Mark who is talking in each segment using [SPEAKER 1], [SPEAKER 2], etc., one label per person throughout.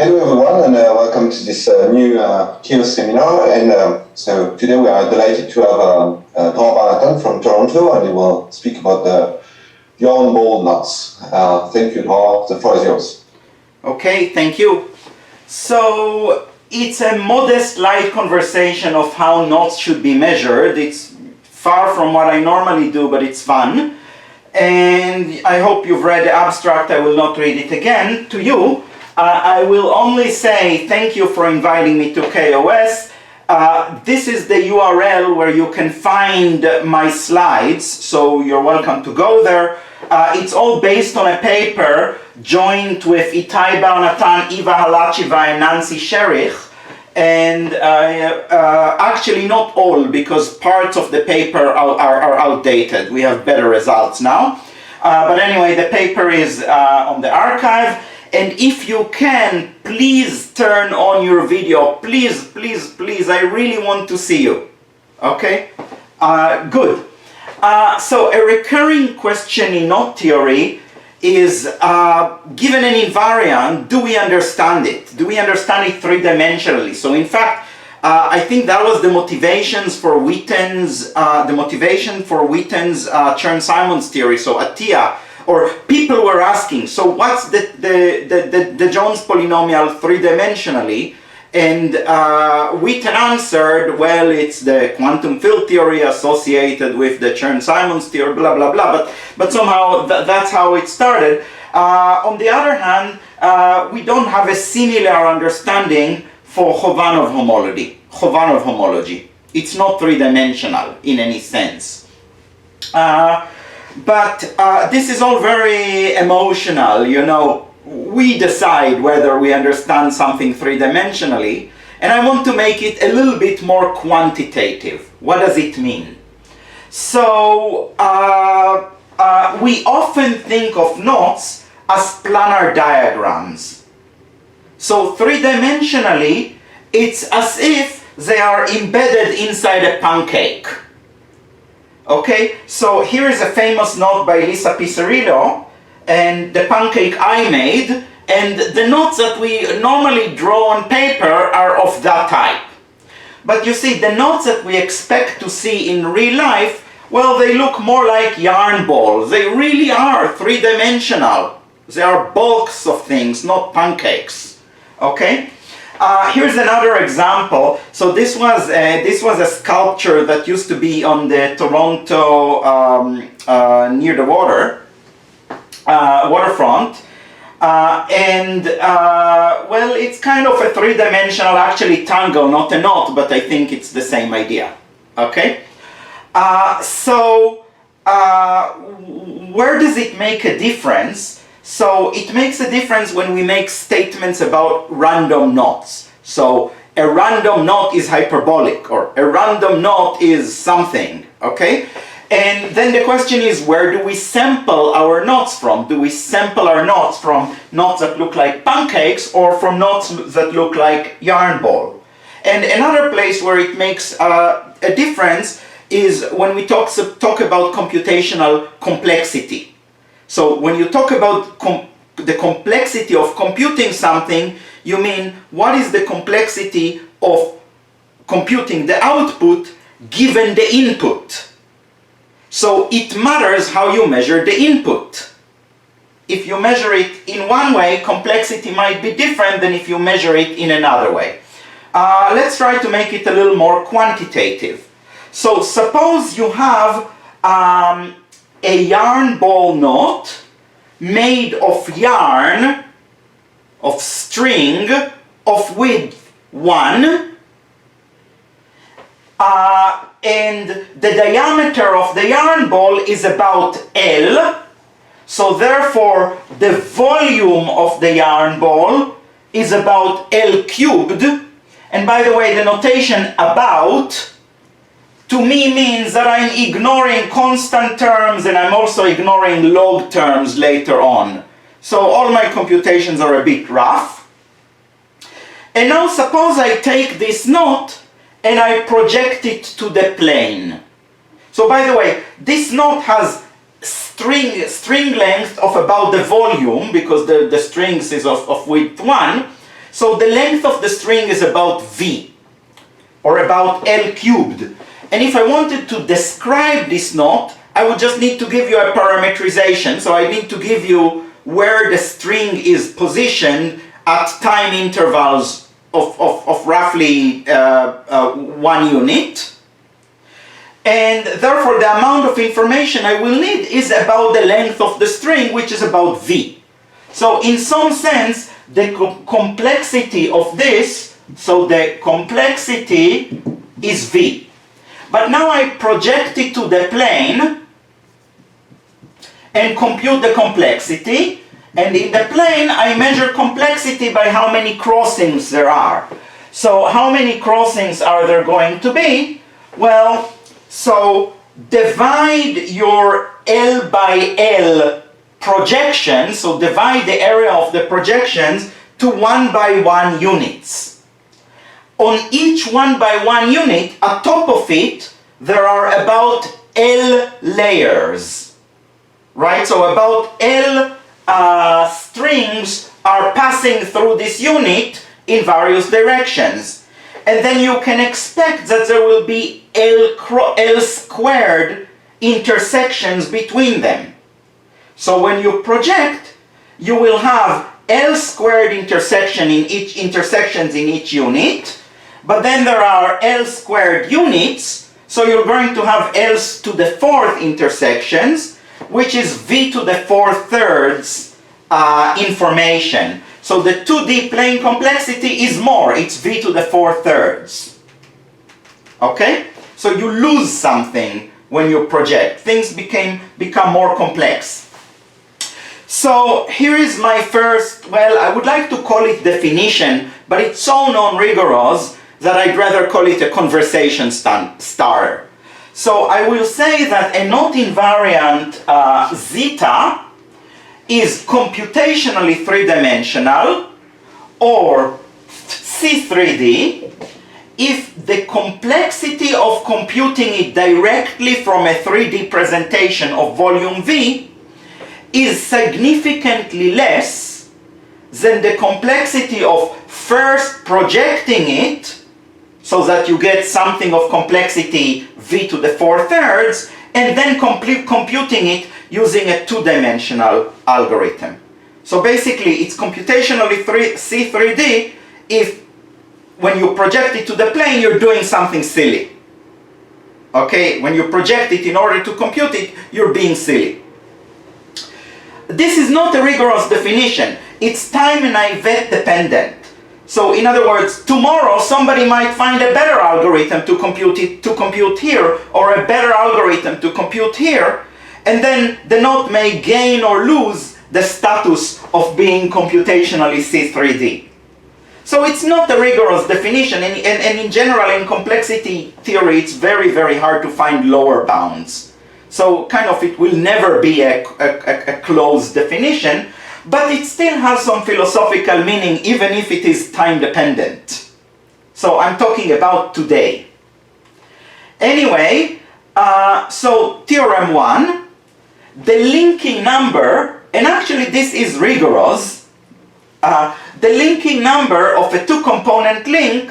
[SPEAKER 1] Hello everyone, and welcome to this new KOS seminar. And so today we are delighted to have Bar-Natan from Toronto, and he will speak about the yarn ball knots. Thank you, Bar. The floor is yours.
[SPEAKER 2] Okay, thank you. So it's a modest, light conversation of how knots should be measured. It's far from what I normally do, but it's fun. And I hope you've read the abstract. I will not read it again to you. I will only say thank you for inviting me to KOS. This is the URL where you can find my slides, so you're welcome to go there. It's all based on a paper joined with Itai Bar-Natan, Eva Halachiva, and Nancy Sherich. And actually not all, because parts of the paper are outdated. We have better results now. But anyway, the paper is on the archive. And if you can, please turn on your video. Please, please, please. I really want to see you. Okay? Good. So a recurring question in knot theory is, given an invariant, do we understand it? Do we understand it three-dimensionally? So in fact, I think that was the motivations for Witten's, Chern-Simons theory, so ATIA, or people were asking, so what's the Jones polynomial three-dimensionally? And Witten answered, well, it's the quantum field theory associated with the Chern-Simons theory, blah, blah, blah. But somehow that's how it started. On the other hand, we don't have a similar understanding for Chovanov homology. It's not three-dimensional in any sense. But this is all very emotional, you know. We decide whether we understand something three-dimensionally, and I want to make it a little bit more quantitative. What does it mean? So, we often think of knots as planar diagrams. So, three-dimensionally, it's as if they are embedded inside a pancake. Okay, so here is a famous knot by Lisa Pizzarillo, and the pancake I made, and the knots that we normally draw on paper are of that type. But you see, the knots that we expect to see in real life, well, they look more like yarn balls. They really are three-dimensional. They are bulks of things, not pancakes. Okay? Here's another example. So this was a sculpture that used to be on the Toronto near the waterfront, well, it's kind of a three-dimensional, actually tango, not a knot, but I think it's the same idea. Okay, so where does it make a difference? So it makes a difference when we make statements about random knots. So a random knot is hyperbolic, or a random knot is something, okay? And then the question is, where do we sample our knots from? Do we sample our knots from knots that look like pancakes, or from knots that look like yarn ball? And another place where it makes a difference is when we talk about computational complexity. So when you talk about the complexity of computing something, you mean what is the complexity of computing the output given the input? So it matters how you measure the input. If you measure it in one way, complexity might be different than if you measure it in another way. Let's try to make it a little more quantitative. So suppose you have a yarn ball knot made of yarn, of string, of width 1, and the diameter of the yarn ball is about L, so therefore the volume of the yarn ball is about L cubed. And by the way, the notation about to me means that I'm ignoring constant terms, and I'm also ignoring log terms later on. So all my computations are a bit rough. And now suppose I take this knot and I project it to the plane. So by the way, this knot has string length of about the volume, because the strings is of width 1. So the length of the string is about V, or about L cubed. And if I wanted to describe this knot, I would just need to give you a parametrization. So I need to give you where the string is positioned at time intervals of roughly 1 unit. And therefore the amount of information I will need is about the length of the string, which is about V. So in some sense, the complexity of this, so the complexity is V. But now I project it to the plane and compute the complexity. And in the plane, I measure complexity by how many crossings there are. So how many crossings are there going to be? Well, so divide your L by L projection, so divide the area of the projections to 1 by 1 units. On each 1 by 1 unit, atop of it, there are about L layers, right? So about L strings are passing through this unit in various directions. And then you can expect that there will be L squared intersections between them. So when you project, you will have L squared intersections in each unit, but then there are L squared units, so you're going to have L's to the 4th intersections, which is V to the 4/3 information. So the 2D plane complexity is more, it's V to the 4/3. Okay? So you lose something when you project. Things become more complex. So here is my first, well, I would like to call it definition, but it's so non-rigorous that I'd rather call it a conversation starter. So I will say that a knot invariant zeta is computationally three-dimensional, or C3D, if the complexity of computing it directly from a 3D presentation of volume V is significantly less than the complexity of first projecting it, so that you get something of complexity V to the 4/3, and then computing it using a 2-dimensional algorithm. So basically it's computationally C3D if when you project it to the plane you're doing something silly. Okay, when you project it in order to compute it, you're being silly. This is not a rigorous definition. It's time and Ivet dependent. So in other words, tomorrow somebody might find a better algorithm to compute here, or a better algorithm to compute here, and then the knot may gain or lose the status of being computationally C3D. So it's not a rigorous definition, and in general in complexity theory it's very, very hard to find lower bounds. So kind of it will never be a closed definition, but it still has some philosophical meaning even if it is time dependent. So I'm talking about today. Anyway, so theorem 1, the linking number, and actually this is rigorous, the linking number of a 2-component link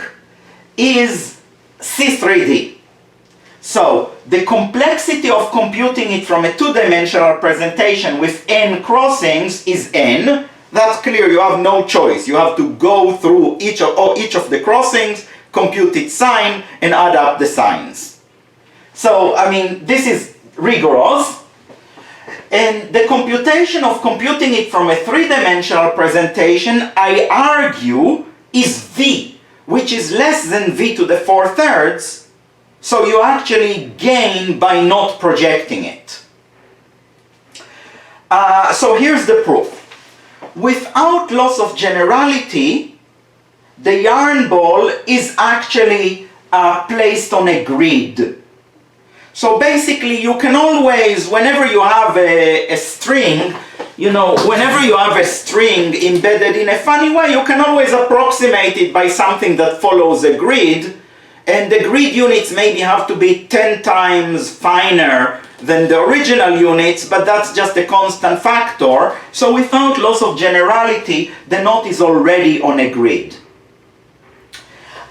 [SPEAKER 2] is C3D. So the complexity of computing it from a 2-dimensional presentation with n crossings is n. That's clear, you have no choice. You have to go through each of the crossings, compute its sign, and add up the signs. So, I mean, this is rigorous. And the computation of computing it from a 3-dimensional presentation, I argue, is V, which is less than V to the 4/3. So you actually gain by not projecting it. So here's the proof. Without loss of generality, the yarn ball is actually placed on a grid. So basically you can always, whenever you have a string, you know, whenever you have a string embedded in a funny way, you can always approximate it by something that follows a grid. And the grid units maybe have to be 10 times finer than the original units, but that's just a constant factor. So without loss of generality, the knot is already on a grid.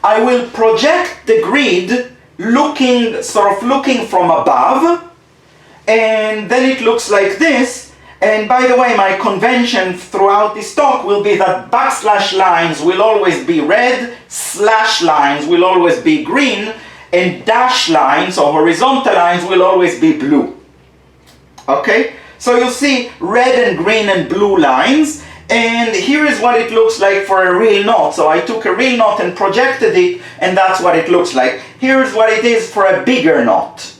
[SPEAKER 2] I will project the grid looking from above, and then it looks like this. And by the way, my convention throughout this talk will be that backslash lines will always be red, slash lines will always be green, and dash lines or horizontal lines will always be blue. Okay? So you see red and green and blue lines, and here is what it looks like for a real knot. So I took a real knot and projected it, and that's what it looks like. Here's what it is for a bigger knot.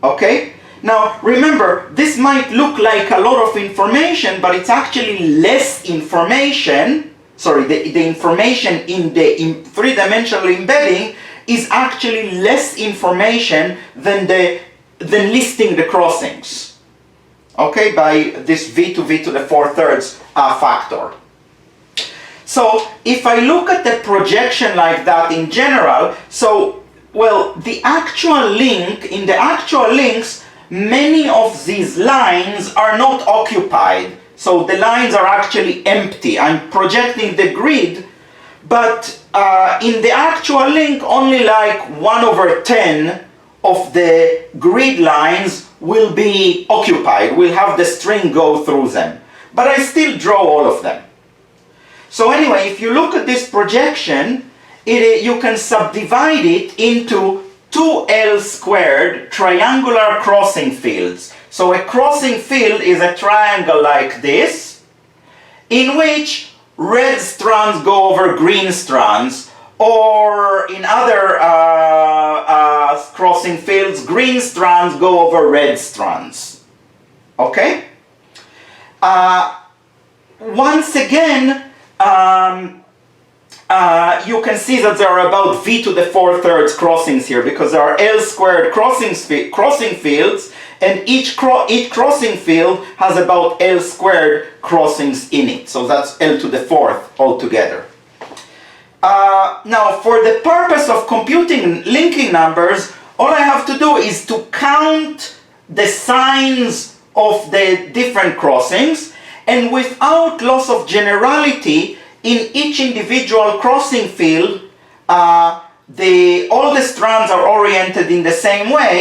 [SPEAKER 2] Okay? Now remember, this might look like a lot of information, but it's actually less information. Sorry, the information in the three-dimensional embedding is actually less information than listing the crossings. Okay, by this v to the 4/3 factor. So if I look at the projection like that in general, so, well, the actual link, in the actual links, many of these lines are not occupied. So the lines are actually empty. I'm projecting the grid, but in the actual link, only like 1/10 of the grid lines will be occupied. We'll have the string go through them. But I still draw all of them. So anyway, if you look at this projection, you can subdivide it into 2L squared triangular crossing fields. So a crossing field is a triangle like this, in which red strands go over green strands, or in other crossing fields, green strands go over red strands. Okay? Once again, you can see that there are about v to the 4/3 crossings here, because there are L squared crossing fields, and each crossing field has about L squared crossings in it. So that's L to the 4th altogether. Now, for the purpose of computing linking numbers, all I have to do is to count the signs of the different crossings, and without loss of generality, in each individual crossing field, all the strands are oriented in the same way,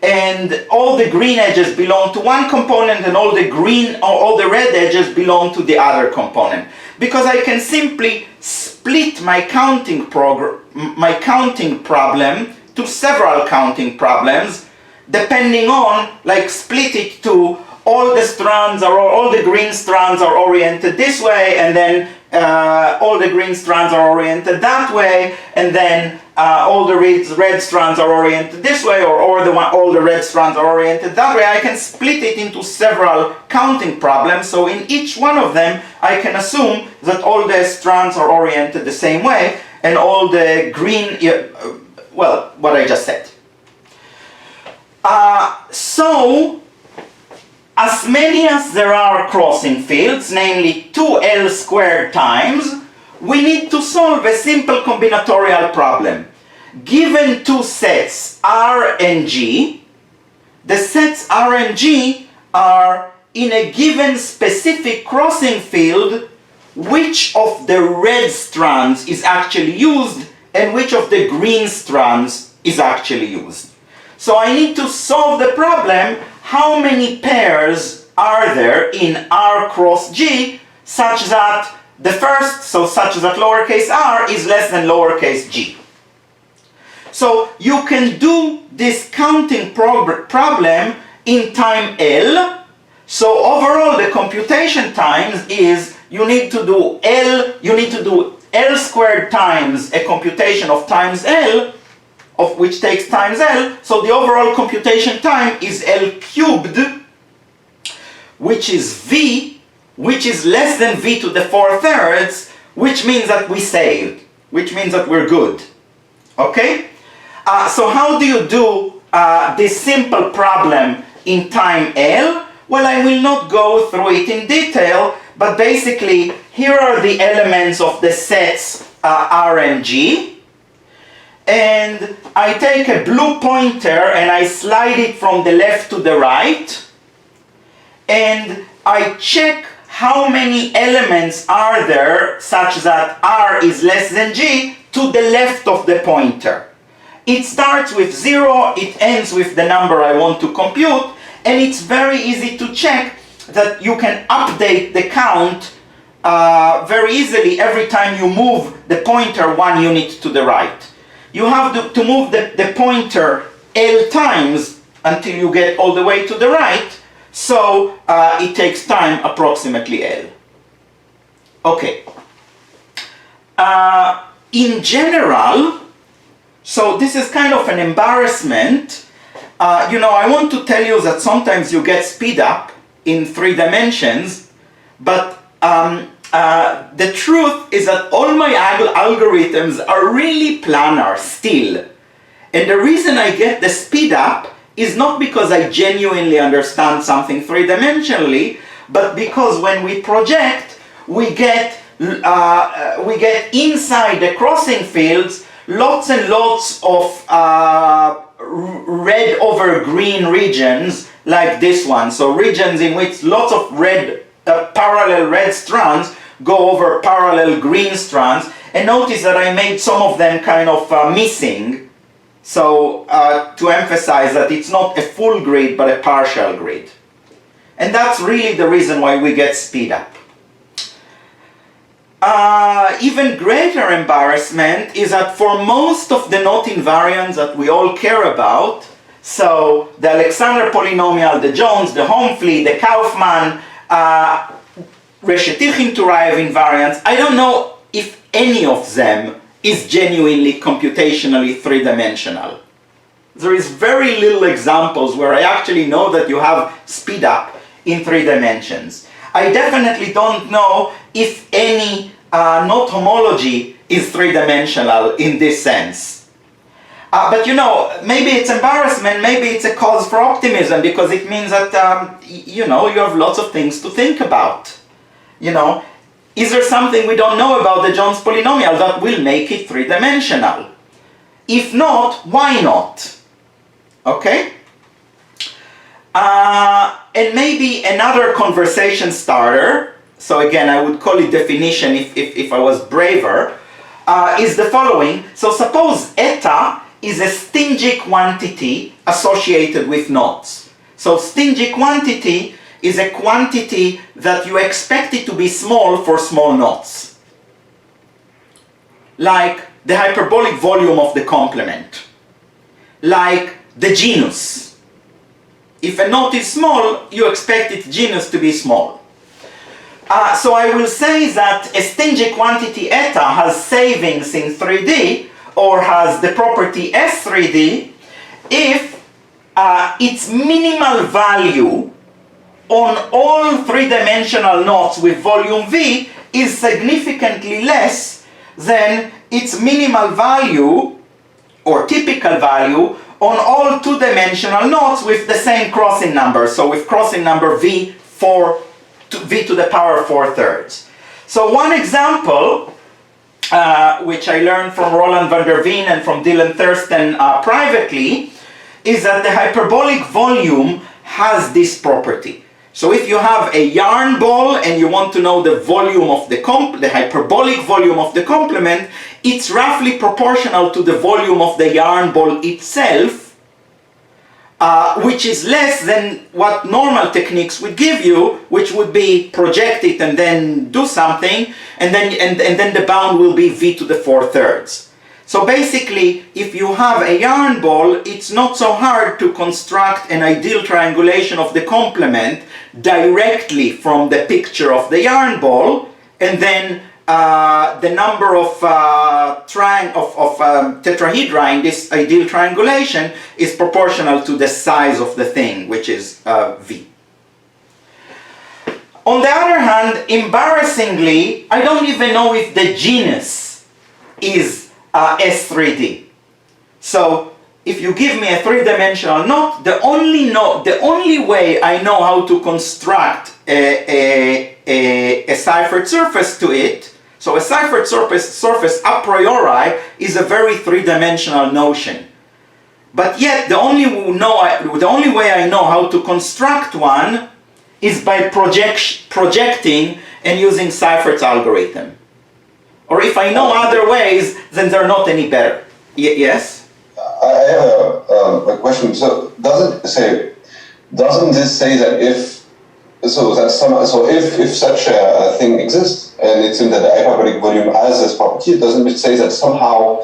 [SPEAKER 2] and all the green edges belong to one component, and all the red edges belong to the other component. Because I can simply split my counting problem to several counting problems, depending on, like, split it to all the green strands are oriented this way, and then all the green strands are oriented that way, and then all the red strands are oriented this way, or all the red strands are oriented that way. I can split it into several counting problems, so in each one of them I can assume that all the strands are oriented the same way, and all the green, well, what I just said. So, as many as there are crossing fields, namely 2L squared times, we need to solve a simple combinatorial problem. Given two sets R and G, the sets R and G are in a given specific crossing field, which of the red strands is actually used and which of the green strands is actually used. So I need to solve the problem, how many pairs are there in R cross G such that such that lowercase r is less than lowercase g. So you can do this counting problem in time L. So overall the computation times is you need to do L squared times a computation of times L, of which takes times L, so the overall computation time is L cubed, which is V, which is less than V to the 4/3, which means that we saved, which means that we're good. Okay? So how do you do this simple problem in time L? Well, I will not go through it in detail, but basically here are the elements of the sets R and G. and I take a blue pointer and I slide it from the left to the right, and I check how many elements are there such that R is less than G to the left of the pointer. It starts with 0, it ends with the number I want to compute, and it's very easy to check that you can update the count very easily every time you move the pointer 1 unit to the right. You have to move the pointer L times until you get all the way to the right, so it takes time approximately L. Okay. In general, so this is kind of an embarrassment. I want to tell you that sometimes you get speed up in 3 dimensions, but the truth is that all my algorithms are really planar still. And the reason I get the speed up is not because I genuinely understand something 3-dimensionally, but because when we project, we get inside the crossing fields lots and lots of red over green regions like this one. So regions in which lots of red, parallel red strands go over parallel green strands. And notice that I made some of them kind of missing. So to emphasize that it's not a full grid but a partial grid. And that's really the reason why we get speed up. Even greater embarrassment is that for most of the knot invariants that we all care about, so the Alexander polynomial, the Jones, the Homfley, the Kaufman, Reshetikhin-Turayev invariants, I don't know if any of them is genuinely computationally 3-dimensional. There is very little examples where I actually know that you have speed up in 3 dimensions. I definitely don't know if any knot homology is 3-dimensional in this sense. But maybe it's embarrassment, maybe it's a cause for optimism, because it means that, you have lots of things to think about. Is there something we don't know about the Jones polynomial that will make it 3-dimensional? If not, why not? Okay? And maybe another conversation starter, so again I would call it definition if I was braver, is the following. So suppose eta is a stingy quantity associated with knots. So stingy quantity is a quantity that you expect it to be small for small knots. Like the hyperbolic volume of the complement. Like the genus. If a knot is small, you expect its genus to be small. So I will say that a stingy quantity eta has savings in 3D, or has the property S3D, if its minimal value on all 3-dimensional knots with volume V is significantly less than its minimal value or typical value on all 2-dimensional knots with the same crossing number. So with crossing number V to the power 4/3. So one example, which I learned from Roland van der Veen and from Dylan Thurston privately, is that the hyperbolic volume has this property. So if you have a yarn ball and you want to know the volume of the hyperbolic volume of the complement, it's roughly proportional to the volume of the yarn ball itself, which is less than what normal techniques would give you, which would be project it and then do something, and then the bound will be V to the 4/3. So basically, if you have a yarn ball, it's not so hard to construct an ideal triangulation of the complement directly from the picture of the yarn ball, and then the number of tetrahedra in this ideal triangulation is proportional to the size of the thing, which is V. On the other hand, embarrassingly, I don't even know if the genus is S3D. So if you give me a 3-dimensional knot, the only way I know how to construct a ciphered surface to it, So a Seifert surface a priori is a very three-dimensional notion. But yet the only way I know how to construct one is by projecting and using Seifert's algorithm. Or if I know other ways, then they're not any better. Yes?
[SPEAKER 1] I have a question. So doesn't this say that if such a thing exists and it's in the hyperbolic volume has this property, doesn't it say that somehow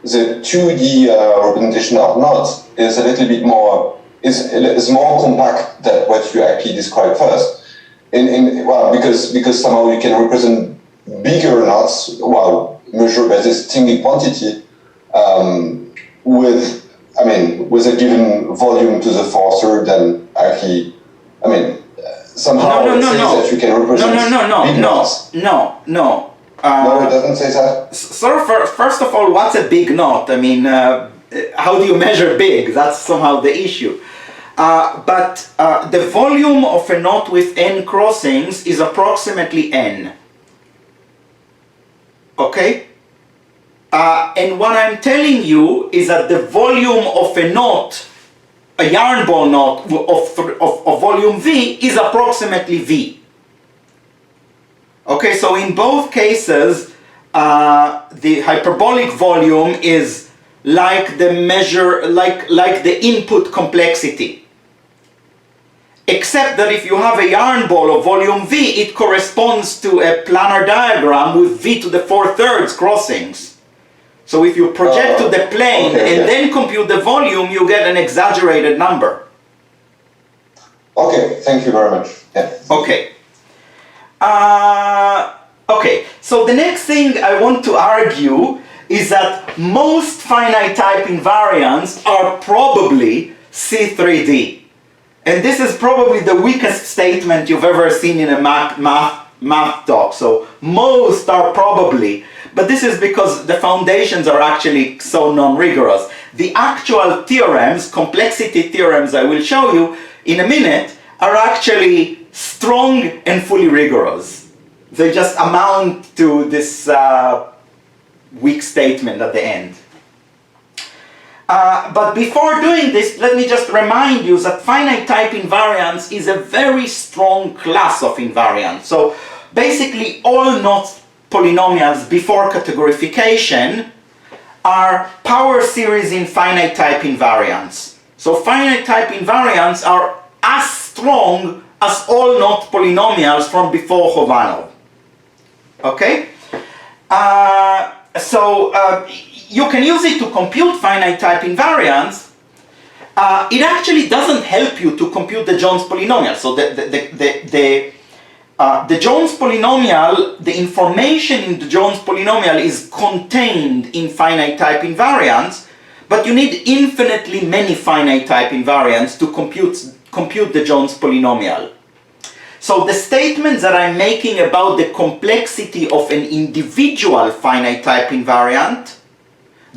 [SPEAKER 1] the 2D representation of knots is a little bit more is more compact than what you actually described first? Because somehow you can represent bigger knots, measured by this tiny quantity, with a given volume to the 4/3, then actually, somehow it says that you can represent big knots.
[SPEAKER 2] No,
[SPEAKER 1] it doesn't say that.
[SPEAKER 2] So first of all, what's a big knot? How do you measure big? That's somehow the issue. But the volume of a knot with n crossings is approximately n. Okay? And what I'm telling you is that the volume of a knot, a yarn ball knot of volume V is approximately V. Okay, so in both cases, the hyperbolic volume is like the like the input complexity. Except that if you have a yarn ball of volume V, it corresponds to a planar diagram with V to the 4/3 crossings. So if you project to the plane and then compute the volume, you get an exaggerated number.
[SPEAKER 1] Okay, thank you very much. Yeah.
[SPEAKER 2] Okay. Okay, so the next thing I want to argue is that most finite type invariants are probably C3D. And this is probably the weakest statement you've ever seen in a math talk. So most are probably, but this is because the foundations are actually so non-rigorous. The actual theorems, complexity theorems I will show you in a minute, are actually strong and fully rigorous. They just amount to this weak statement at the end. But before doing this, let me just remind you that finite type invariance is a very strong class of invariants. So basically all knot polynomials before categorification are power series in finite type invariants. So finite type invariants are as strong as all knot polynomials from before Chovanov. Okay? You can use it to compute finite type invariants. It actually doesn't help you to compute the Jones polynomial. So the Jones polynomial, the information in the Jones polynomial is contained in finite type invariants, but you need infinitely many finite type invariants to compute the Jones polynomial. So the statements that I'm making about the complexity of an individual finite type invariant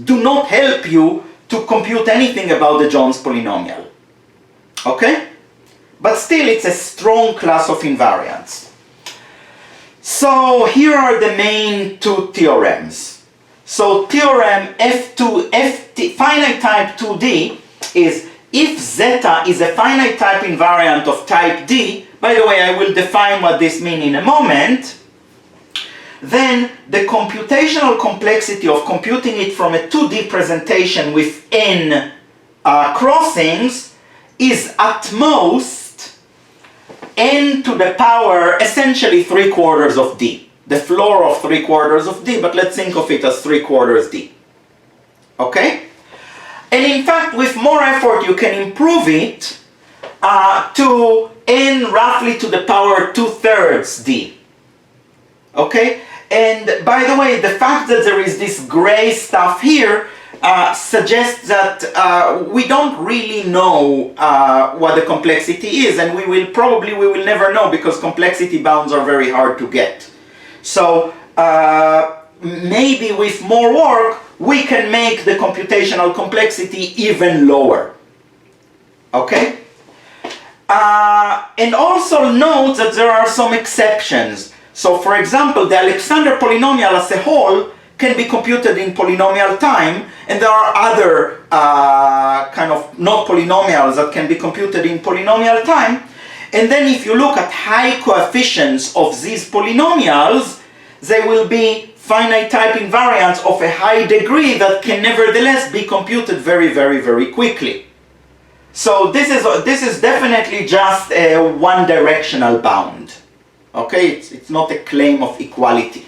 [SPEAKER 2] do not help you to compute anything about the Jones polynomial. Okay? But still it's a strong class of invariants. So here are the main two theorems. So theorem finite type 2D is if zeta is a finite type invariant of type D, by the way, I will define what this means in a moment, then the computational complexity of computing it from a 2D presentation with n crossings is at most n to the power essentially 3/4 of D. The floor of 3/4 of D, but let's think of it as 3/4 D. Okay? And in fact, with more effort, you can improve it to n roughly to the power 2/3 D. Okay? And by the way, the fact that there is this gray stuff here suggests that we don't really know what the complexity is, and we will never know because complexity bounds are very hard to get. So maybe with more work, we can make the computational complexity even lower. Okay? And also note that there are some exceptions. So for example, the Alexander polynomial as a whole can be computed in polynomial time, and there are other kind of not polynomials that can be computed in polynomial time. And then if you look at high coefficients of these polynomials, they will be finite type invariants of a high degree that can nevertheless be computed very, very, very quickly. So this is definitely just a one-directional bound. Okay, it's not a claim of equality.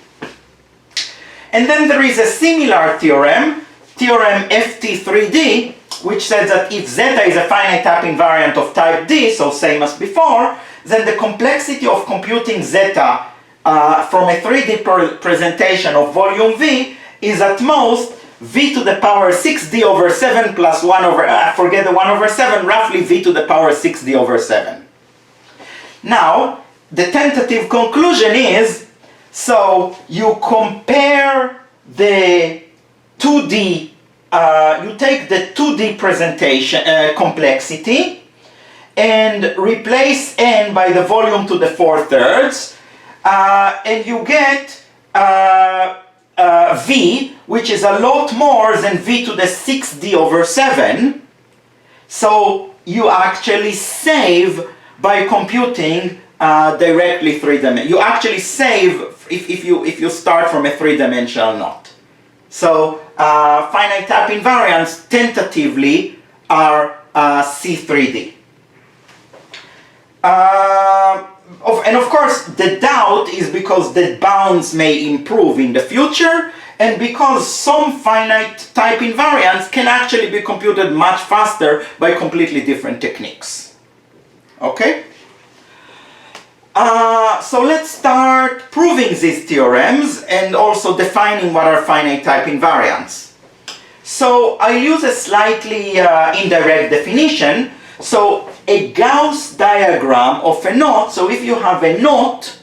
[SPEAKER 2] And then there is a similar theorem, theorem FT3D, which says that if zeta is a finite type invariant of type D, so same as before, then the complexity of computing zeta from a 3D presentation of volume V is at most V to the power 6D over 7 plus 1 over, forget the 1 over 7, roughly V to the power 6D over 7. Now, the tentative conclusion is, so you compare the 2D, you take the 2D presentation complexity and replace n by the volume to the 4/3, and you get V, which is a lot more than V to the 6D over 7. So you actually save by computing directly 3-dimensional. You actually save if you start from a 3-dimensional knot. So finite type invariants tentatively are C3D. And of course, the doubt is because the bounds may improve in the future, and because some finite type invariants can actually be computed much faster by completely different techniques. Okay? So let's start proving these theorems and also defining what are finite type invariants. So I'll use a slightly indirect definition. So a Gauss diagram of a knot, so if you have a knot,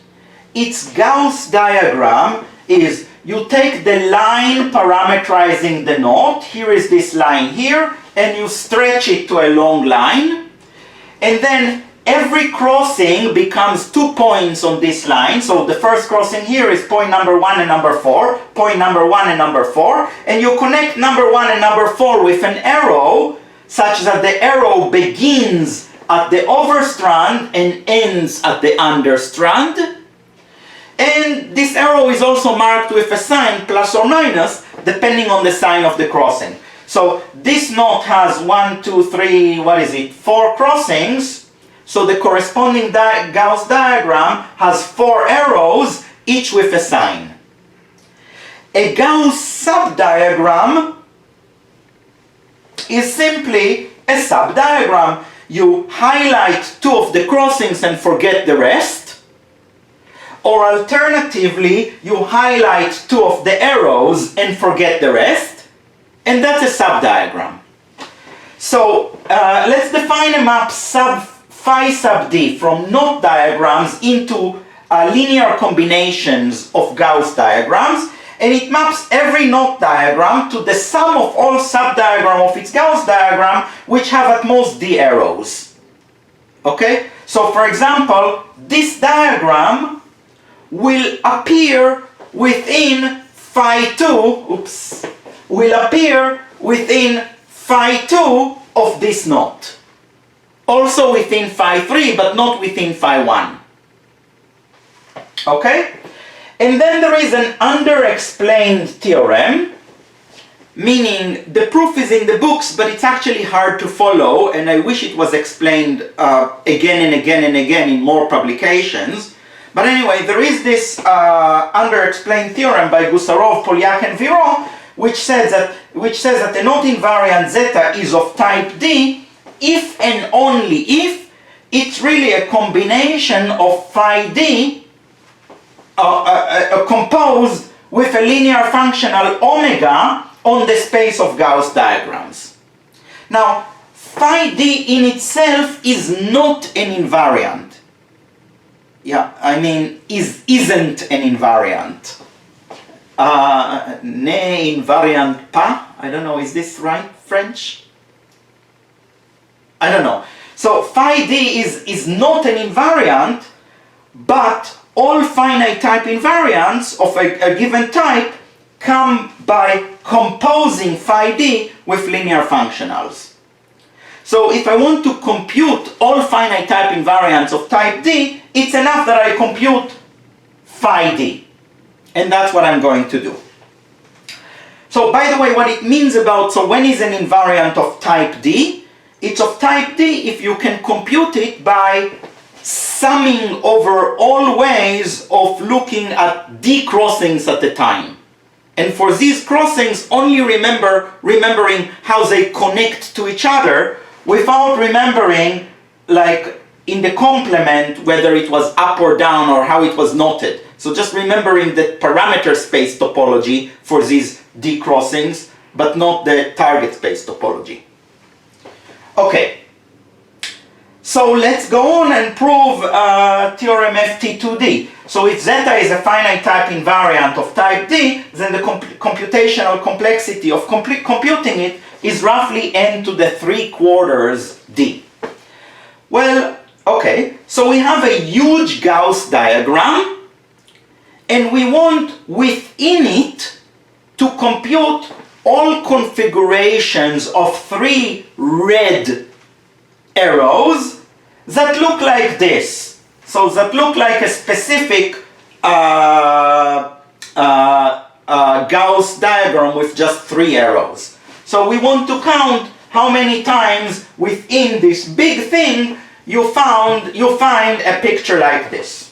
[SPEAKER 2] its Gauss diagram is you take the line parameterizing the knot, here is this line here, and you stretch it to a long line, and then every crossing becomes 2 points on this line. So the first crossing here is point number 1 and number 4, point number 1 and number 4, and you connect number 1 and number 4 with an arrow such that the arrow begins at the overstrand and ends at the understrand. And this arrow is also marked with a sign plus or minus depending on the sign of the crossing. So this knot has 1, 2, 3, 4 crossings. So the corresponding Gauss diagram has 4 arrows, each with a sign. A Gauss Sub Diagram is simply a sub-diagram. You highlight 2 of the crossings and forget the rest. Or alternatively, you highlight 2 of the arrows and forget the rest. And that's a sub-diagram. So let's define a map phi sub d from knot diagrams into linear combinations of Gauss diagrams. And it maps every knot diagram to the sum of all sub-diagram of its Gauss diagram, which have at most d arrows. Okay? So for example, this diagram will appear within phi 2, will appear within phi 2 of this knot. Also within phi 3, but not within phi 1. Okay? And then there is an underexplained theorem, meaning the proof is in the books, but it's actually hard to follow, and I wish it was explained again and again and again in more publications. But anyway, there is this underexplained theorem by Gusarov, Polyak, and Viron, which says that the knot invariant zeta is of type D if and only if it's really a combination of phi d composed with a linear functional omega on the space of Gauss diagrams. Now, phi d in itself is not an invariant. Yeah, I mean, isn't an invariant. Ne invariant pas? I don't know, is this right, French? I don't know. So phi d is not an invariant, but all finite type invariants of a given type come by composing phi d with linear functionals. So if I want to compute all finite type invariants of type d, it's enough that I compute phi d. And that's what I'm going to do. So by the way, what it means about, so when is an invariant of type d? It's of type d if you can compute it by summing over all ways of looking at d crossings at the time. And for these crossings, only remembering how they connect to each other without remembering, like in the complement, whether it was up or down or how it was noted. So just remembering the parameter space topology for these d crossings, but not the target space topology. Okay. So let's go on and prove theorem ft2d. So if zeta is a finite type invariant of type d, then the computational complexity of computing it is roughly n to the 3/4 d. Well, okay, so we have a huge Gauss diagram, and we want within it to compute all configurations of 3 red arrows that look like this. So that look like a specific Gauss diagram with just 3 arrows. So we want to count how many times within this big thing you find a picture like this.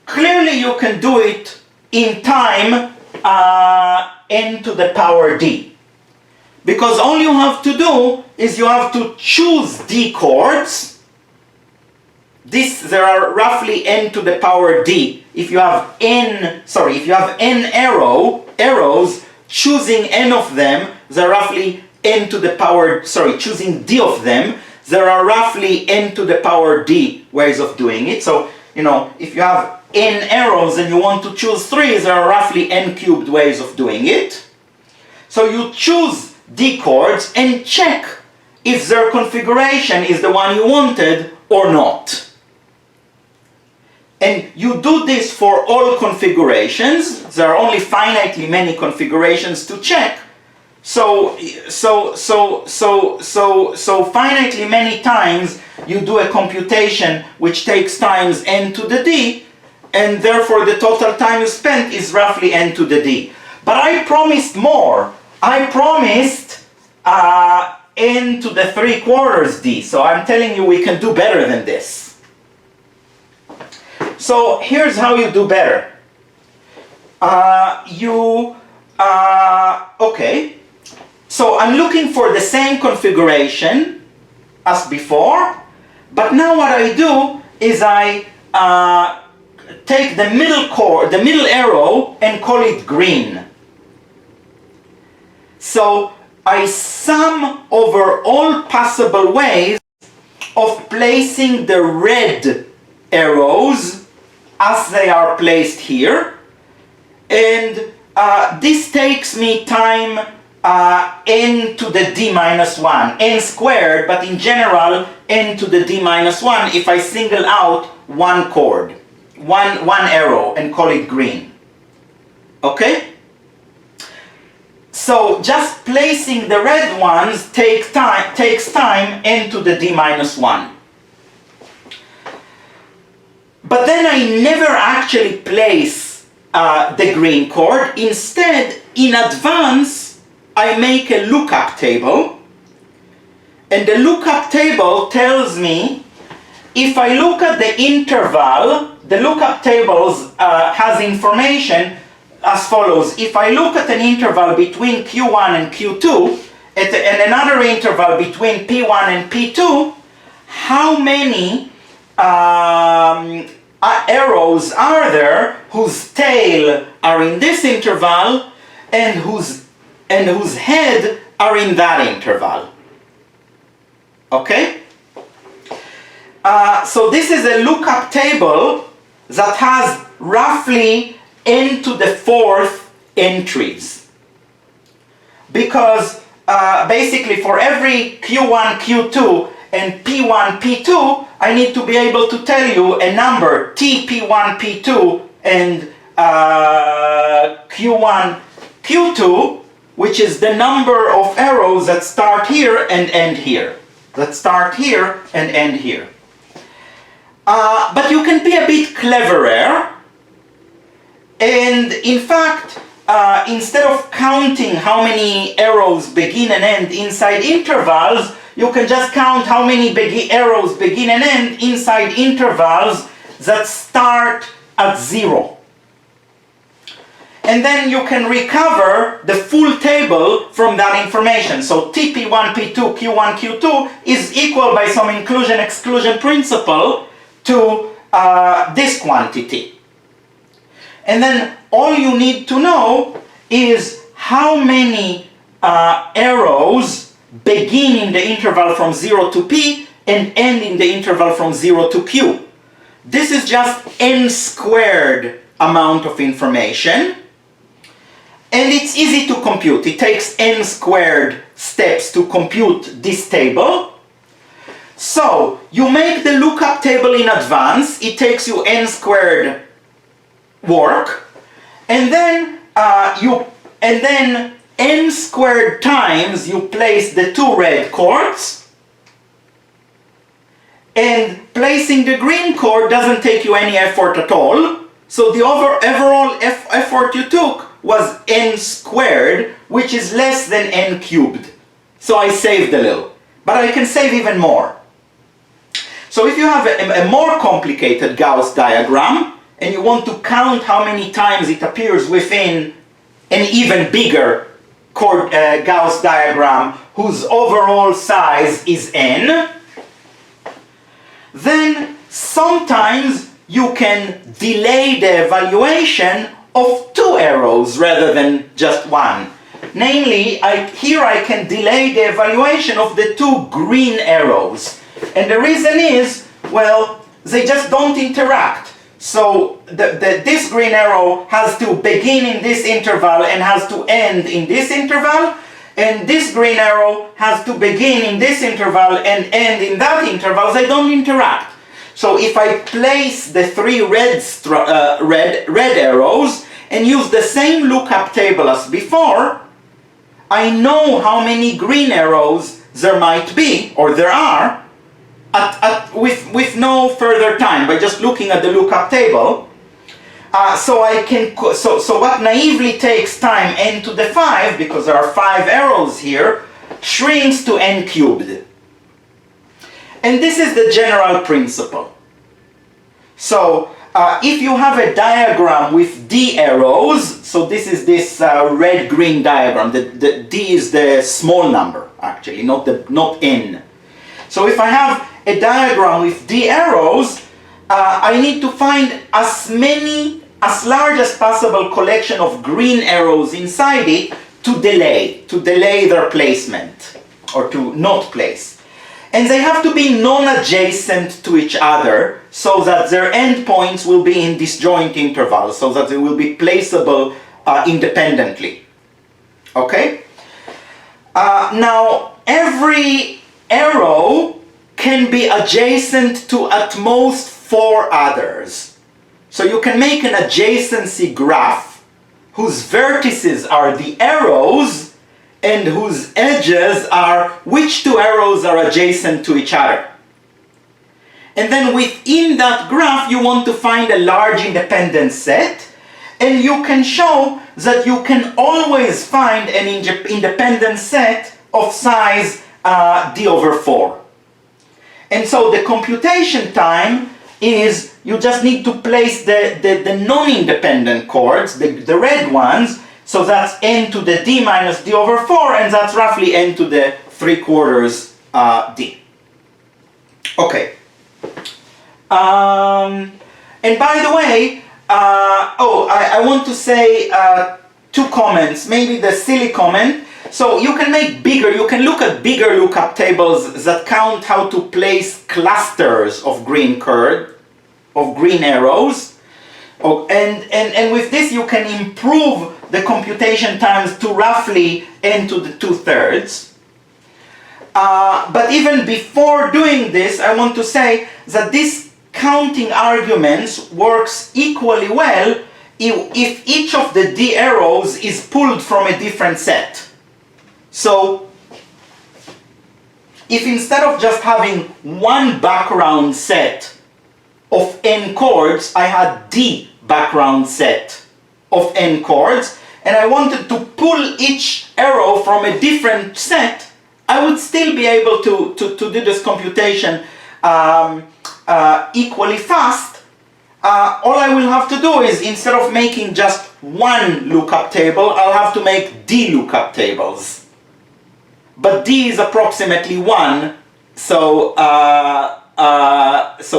[SPEAKER 2] Clearly you can do it in time n to the power d. Because all you have to do is you have to choose d chords. There are roughly n to the power d. If you have n arrows, choosing n of them, there are roughly n to the power, choosing d of them, there are roughly n to the power d ways of doing it. So, you know, if you have n arrows and you want to choose 3, there are roughly n cubed ways of doing it. So you choose d chords and check if their configuration is the one you wanted or not. And you do this for all configurations. There are only finitely many configurations to check. So finitely many times you do a computation which takes times n to the d, and therefore the total time you spent is roughly n to the d. But I promised more. I promised n to the 3/4 d. So I'm telling you we can do better than this. So here's how you do better. Okay. So I'm looking for the same configuration as before, but now what I do is I take the middle arrow and call it green. So I sum over all possible ways of placing the red arrows as they are placed here, and this takes me time n to the d minus 1, n squared, but in general n to the d minus 1 if I single out one chord, one arrow, and call it green. Okay? So just placing the red ones takes time n to the d minus 1. But then I never actually place the green chord. Instead, in advance, I make a lookup table. And the lookup table tells me, if I look at the interval, the lookup table has information as follows. If I look at an interval between Q1 and Q2, and another interval between P1 and P2, how many arrows are there whose tail are in this interval and whose head are in that interval? Okay? So this is a lookup table that has roughly n to the 4th entries. Because basically for every Q1, Q2, and P1, P2, I need to be able to tell you a number T, P1, P2, and Q1, Q2, which is the number of arrows that start here and end here. That start here and end here. But you can be a bit cleverer, and in fact, instead of counting how many arrows begin and end inside intervals, you can just count how many arrows begin and end inside intervals that start at 0. And then you can recover the full table from that information. So TP1, P2, Q1, Q2 is equal by some inclusion-exclusion principle to this quantity. And then all you need to know is how many arrows begin in the interval from 0 to P and end in the interval from 0 to Q. This is just n squared amount of information. And it's easy to compute. It takes n squared steps to compute this table. So you make the lookup table in advance. It takes you n squared work, and then n squared times you place the two red chords, and placing the green chord doesn't take you any effort at all. So the overall effort you took was n squared, which is less than n cubed. So I saved a little, but I can save even more. So if you have a more complicated Gauss diagram, and you want to count how many times it appears within an even bigger Gauss diagram whose overall size is n, then sometimes you can delay the evaluation of two arrows rather than just one. Namely, here I can delay the evaluation of the two green arrows. And the reason is, well, they just don't interact. So this green arrow has to begin in this interval and has to end in this interval, and this green arrow has to begin in this interval and end in that interval. They don't interact. So if I place the three red arrows and use the same lookup table as before, I know how many green arrows there might be, or there are, with no further time, by just looking at the lookup table. So what naively takes time n to the 5, because there are 5 arrows here, shrinks to n cubed. And this is the general principle. So if you have a diagram with d arrows, so this is this red-green diagram, the d is the small number actually, not n. So if I have a diagram with d arrows, I need to find as large as possible collection of green arrows inside it to delay their placement, or to not place. And they have to be non-adjacent to each other so that their endpoints will be in disjoint intervals, so that they will be placeable independently. Okay? Now, every arrow can be adjacent to at most 4 others. So you can make an adjacency graph whose vertices are the arrows and whose edges are which 2 arrows are adjacent to each other. And then within that graph you want to find a large independent set, and you can show that you can always find an independent set of size d over 4. And so the computation time is you just need to place the non-independent chords, the red ones, so that's n to the d minus d over 4, and that's roughly n to the 3/4 d. Okay. And by the way, I want to say 2 comments, maybe the silly comment. So you can look at bigger lookup tables that count how to place clusters of green arrows. And with this you can improve the computation times to roughly n to the 2/3. But even before doing this, I want to say that this counting arguments works equally well if each of the D arrows is pulled from a different set. So, if instead of just having one background set of n chords, I had D background set of n chords, and I wanted to pull each arrow from a different set, I would still be able to do this computation equally fast. All I will have to do is, instead of making just one lookup table, I'll have to make D lookup tables. But D is approximately 1, so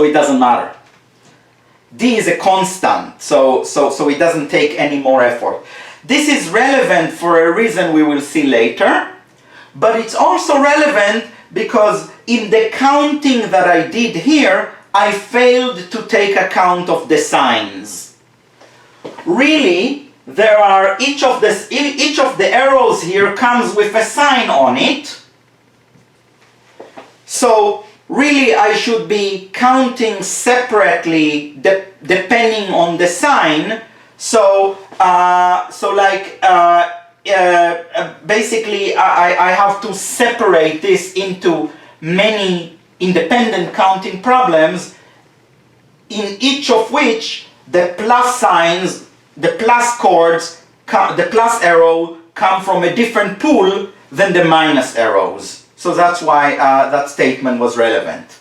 [SPEAKER 2] it doesn't matter. D is a constant, so it doesn't take any more effort. This is relevant for a reason we will see later, but it's also relevant because in the counting that I did here, I failed to take account of the signs. Really, there are each of the arrows here comes with a sign on it. So really, I should be counting separately depending on the sign. So basically, I have to separate this into many independent counting problems, in each of which the plus signs, the plus chords, the plus arrow come from a different pool than the minus arrows. So that's why that statement was relevant.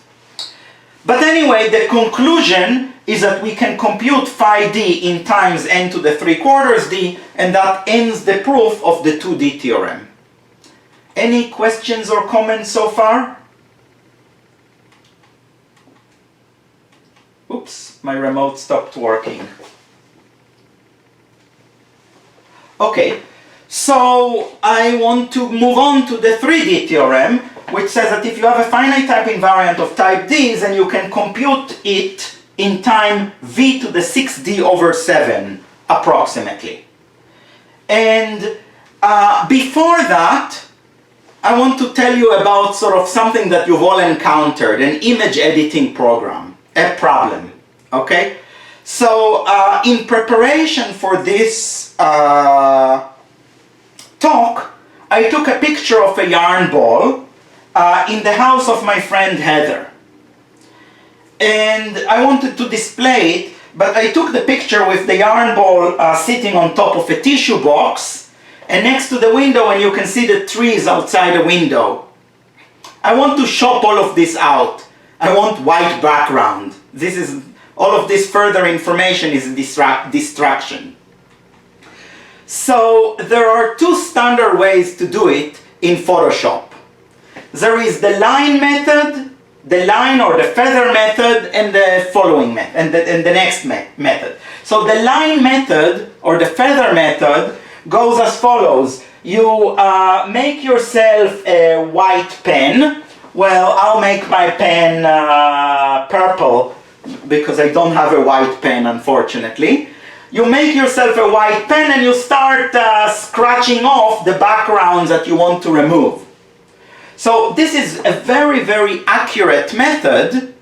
[SPEAKER 2] But anyway, the conclusion is that we can compute phi d in times n to the 3/4 d, and that ends the proof of the 2D theorem. Any questions or comments so far? Oops, my remote stopped working. Okay, so I want to move on to the 3D theorem, which says that if you have a finite type invariant of type D, then you can compute it in time v to the 6d over 7, approximately. And before that, I want to tell you about sort of something that you've all encountered, an image editing program, a problem, okay? So in preparation for this talk, I took a picture of a yarn ball in the house of my friend Heather. And I wanted to display it, but I took the picture with the yarn ball sitting on top of a tissue box, and next to the window, and you can see the trees outside the window. I want to shop all of this out. I want white background. All of this further information is distraction. So there are two standard ways to do it in Photoshop. There is the line method, the line or the feather method, and the following method, and the next method. So the line method or the feather method goes as follows. You make yourself a white pen. Well, I'll make my pen purple because I don't have a white pen, unfortunately. You make yourself a white pen and you start scratching off the backgrounds that you want to remove. So this is a very, very accurate method,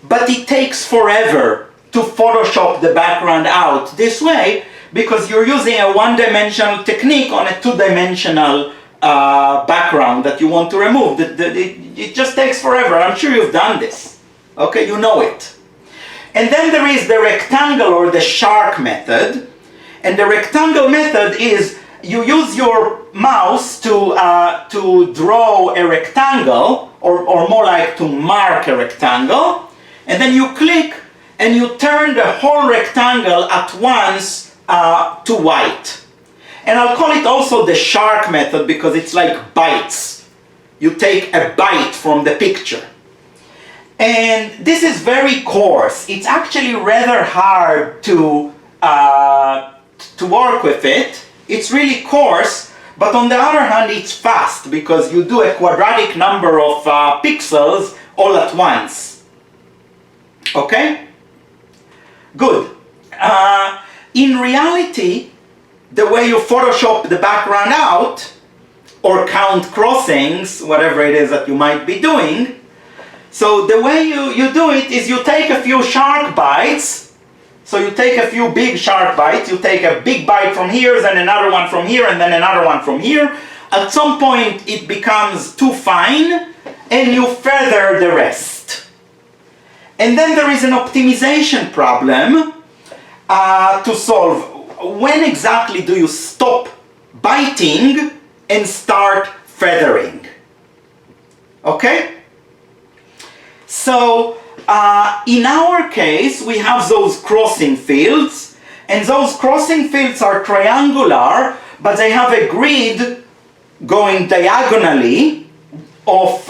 [SPEAKER 2] but it takes forever to Photoshop the background out this way because you're using a one-dimensional technique on a two-dimensional background that you want to remove. It just takes forever. I'm sure you've done this. Okay, you know it. And then there is the rectangle or the shark method. And the rectangle method is you use your mouse to draw a rectangle, or more like to mark a rectangle, and then you click and you turn the whole rectangle at once to white. And I'll call it also the shark method because it's like bites. You take a bite from the picture. And this is very coarse. It's actually rather hard to work with it. It's really coarse, but on the other hand, it's fast because you do a quadratic number of pixels all at once. Okay? Good. In reality, the way you Photoshop the background out or count crossings, whatever it is that you might be doing. So the way you do it is you take a few shark bites. So you take a few big shark bites, you take a big bite from here, then another one from here, and then another one from here. At some point it becomes too fine, and you feather the rest. And then there is an optimization problem to solve. When exactly do you stop biting and start feathering? Okay? So, in our case, we have those crossing fields, and those crossing fields are triangular, but they have a grid going diagonally of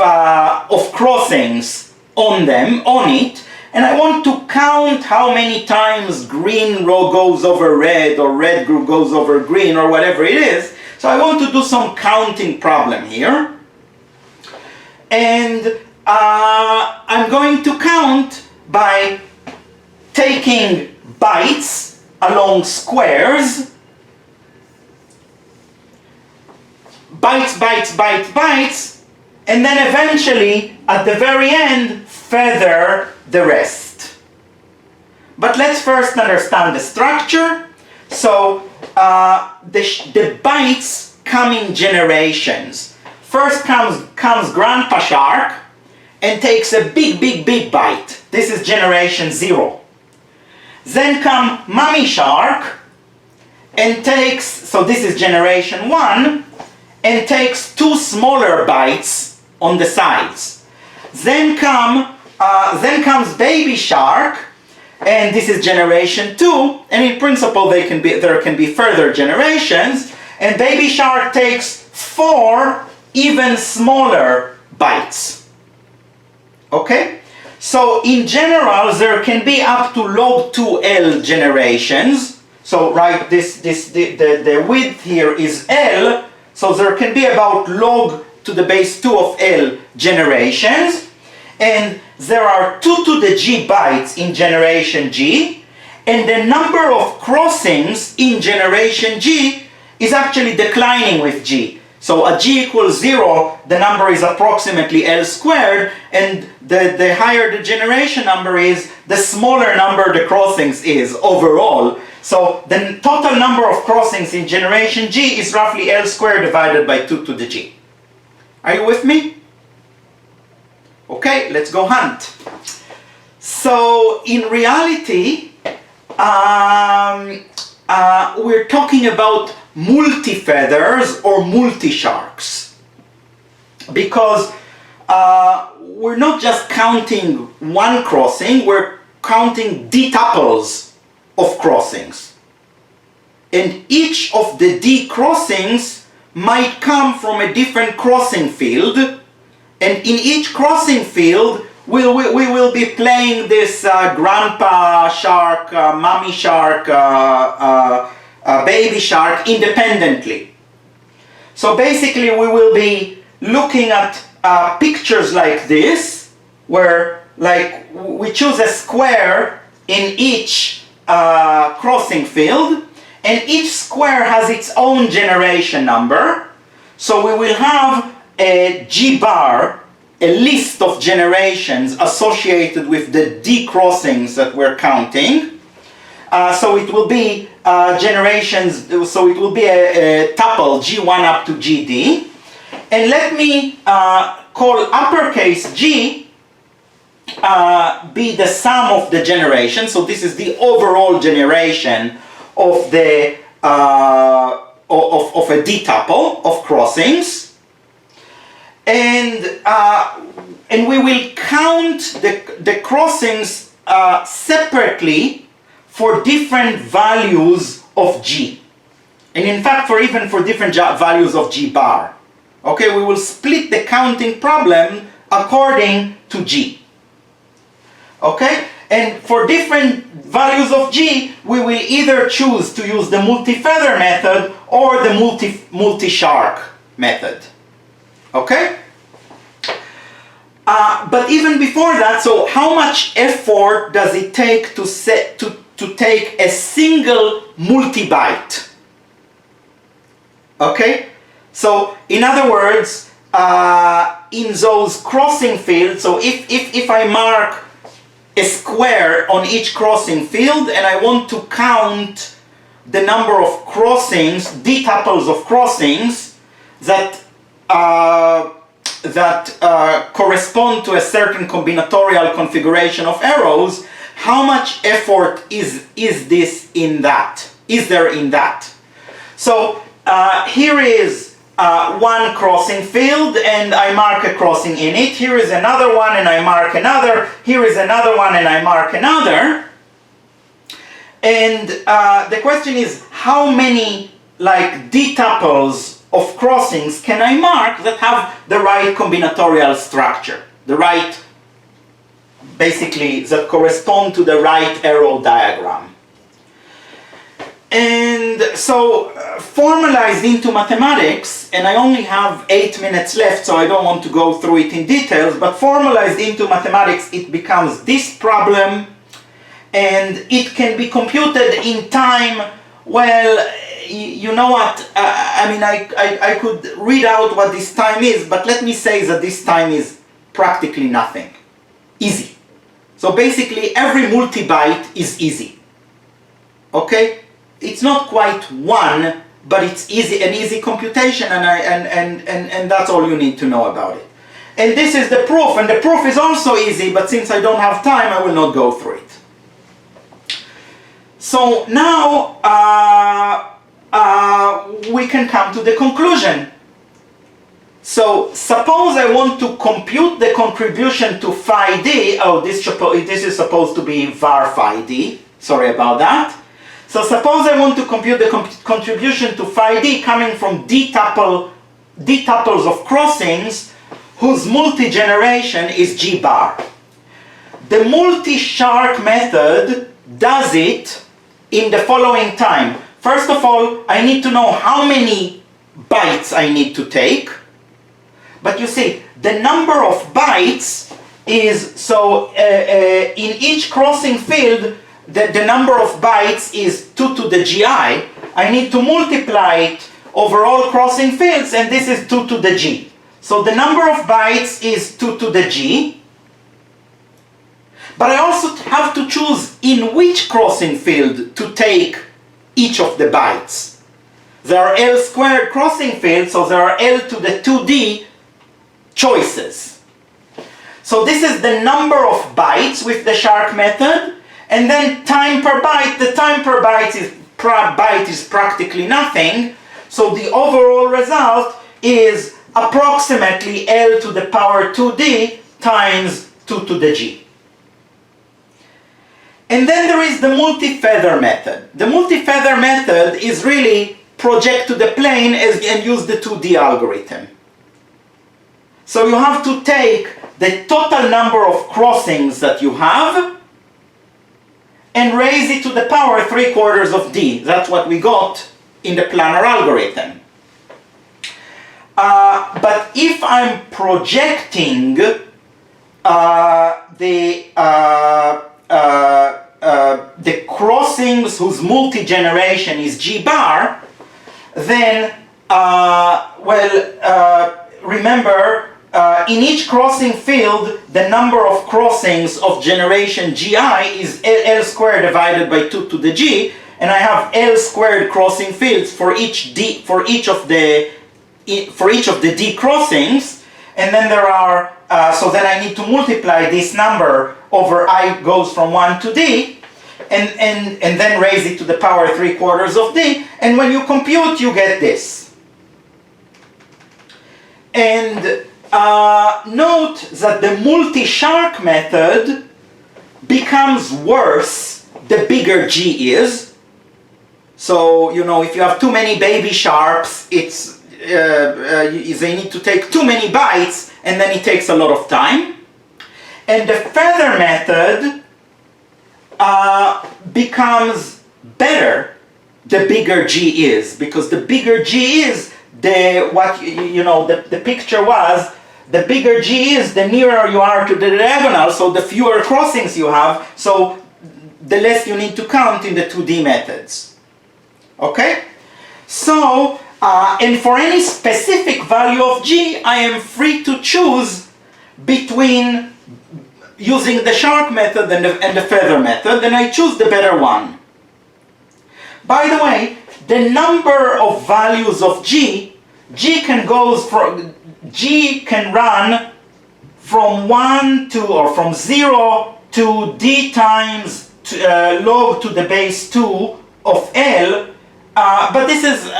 [SPEAKER 2] crossings on it, and I want to count how many times green row goes over red, or red group goes over green, or whatever it is. So I want to do some counting problem here, and I'm going to count by taking bites along squares, bites, and then eventually, at the very end, feather the rest. But let's first understand the structure. So the bites come in generations. First comes Grandpa Shark and takes a big bite. This is generation 0. Then come Mommy Shark and takes, so this is generation 1, and takes 2 smaller bites on the sides. Then comes Baby Shark, and this is generation 2, and in principle there can be further generations, and Baby Shark takes 4 even smaller bites. Okay? So in general there can be up to log 2L generations. So right, the width here is L, so there can be about log to the base 2 of L generations, and there are 2 to the G bytes in generation G, and the number of crossings in generation G is actually declining with G. So at G equals 0, the number is approximately L squared, and the higher the generation number is, the smaller number the crossings is overall. So the total number of crossings in generation G is roughly L squared divided by 2 to the G. Are you with me? Okay, let's go hunt. So in reality, we're talking about multi-feathers or multi-sharks, because we're not just counting one crossing, we're counting D tuples of crossings, and each of the D crossings might come from a different crossing field, and in each crossing field we will be playing this Grandpa Shark, Mommy Shark, Baby Shark independently. So basically we will be looking at pictures like this, where we choose a square in each crossing field, and each square has its own generation number. So we will have a G bar, a list of generations associated with the D crossings that we're counting. So it will be generations, so it will be a tuple G1 up to GD. And let me call uppercase G be the sum of the generation. So this is the overall generation of the of a D tuple of crossings. And we will count the crossings separately for different values of G, and in fact for different values of G bar. Okay, we will split the counting problem according to G. Okay, and for different values of G, we will either choose to use the multi-feather method or the multi-shark method. Okay? But even before that, so how much effort does it take to take a single multi-byte? Okay? So in other words, in those crossing fields, so if I mark a square on each crossing field and I want to count the number of crossings, d-tuples of crossings that correspond to a certain combinatorial configuration of arrows, how much effort is this in that? Is there in that? So here is one crossing field and I mark a crossing in it. Here is another one and I mark another. Here is another one and I mark another. And the question is, how many like d-tuples of crossings can I mark that have the right combinatorial structure, the right, basically, that correspond to the right arrow diagram. And so formalized into mathematics, and I only have 8 minutes left, so I don't want to go through it in details, but formalized into mathematics, it becomes this problem, and it can be computed in time. Well, you know what, I mean, I could read out what this time is, but let me say that this time is practically nothing. Easy. So basically every multi-byte is easy. Okay? It's not quite one, but it's easy, an easy computation, and that's all you need to know about it. And this is the proof, and the proof is also easy, but since I don't have time, I will not go through it. So now we can come to the conclusion. So suppose I want to compute the contribution to phi d. Oh, this is supposed to be var phi d. Sorry about that. So suppose I want to compute the contribution to phi d coming from d-tuples of crossings whose multi-generation is g bar. The multi-shark method does it in the following time. First of all, I need to know how many bytes I need to take. But you see, the number of bytes is, so in each crossing field, the number of bytes is 2 to the gi. I need to multiply it over all crossing fields, and this is 2 to the g. So the number of bytes is 2 to the g. But I also have to choose in which crossing field to take each of the bytes. There are L squared crossing fields, so there are L to the 2d choices. So this is the number of bytes with the shark method, and then time per byte. The time per byte is practically nothing, so the overall result is approximately L to the power 2d times 2 to the g. And then there is the multi-feather method. The multi-feather method is really project to the plane and use the 2D algorithm. So you have to take the total number of crossings that you have and raise it to the power 3/4 of d. That's what we got in the planar algorithm. But if I'm projecting the crossings whose multi-generation is g bar, then, remember, in each crossing field, the number of crossings of generation gi is L squared divided by 2 to the g, and I have L squared crossing fields for each of the d crossings, and then there are, so then I need to multiply this number over I goes from 1 to d, and then raise it to the power 3/4 of d, and when you compute, you get this. And note that the multi-shark method becomes worse the bigger g is. So, you know, if you have too many baby sharks, it's they need to take too many bytes, and then it takes a lot of time. And the feather method becomes better the bigger g is, because the bigger g is, the picture was, the bigger g is, the nearer you are to the diagonal, so the fewer crossings you have, so the less you need to count in the 2D methods. Okay? So, And for any specific value of G, I am free to choose between using the shark method and the feather method, and I choose the better one. By the way, the number of values of G can run from 1 to, or from 0 to d times log to the base 2 of L, but this is,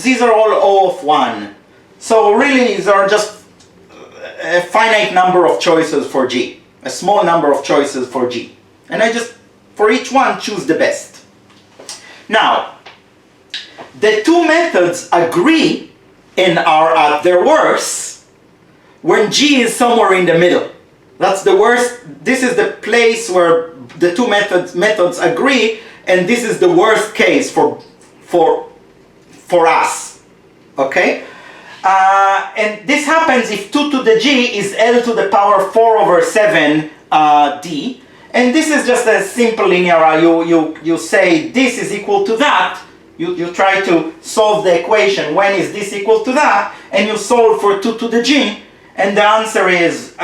[SPEAKER 2] these are all O of 1. So really these are just a finite number of choices for G, a small number of choices for G. And I just, for each one, choose the best. Now, the two methods agree and are at their worst when G is somewhere in the middle. That's the worst. This is the place where the two methods agree, and this is the worst case for us. Okay? And this happens if 2 to the G is L to the power 4 over 7 D. And this is just a simple linear. You say this is equal to that. You try to solve the equation, when is this equal to that, and you solve for 2 to the G, and the answer is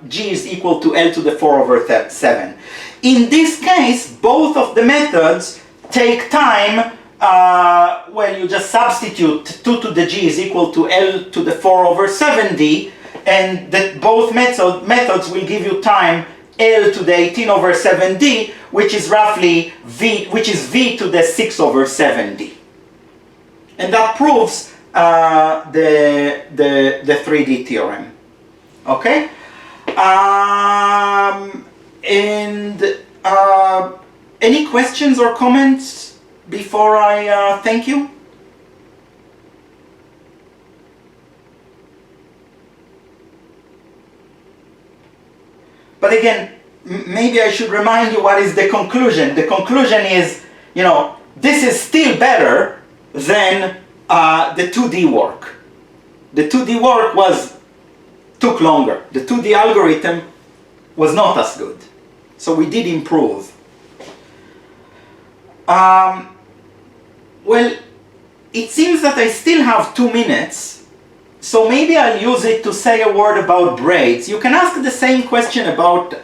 [SPEAKER 2] G is equal to L to the 4 over 7. In this case, both of the methods take time. Well, you just substitute 2 to the G is equal to L to the 4 over 7D, and that both methods will give you time L to the 18 over 7D, which is roughly V, which is V to the 6 over 7D. And that proves the 3D theorem. Okay? Any questions or comments before I thank you? But again, maybe I should remind you what is the conclusion. The conclusion is, you know, this is still better than the 2D work. The 2D work took longer. The 2D algorithm was not as good. So we did improve. Well, it seems that I still have 2 minutes. So maybe I'll use it to say a word about braids. You can ask the same question about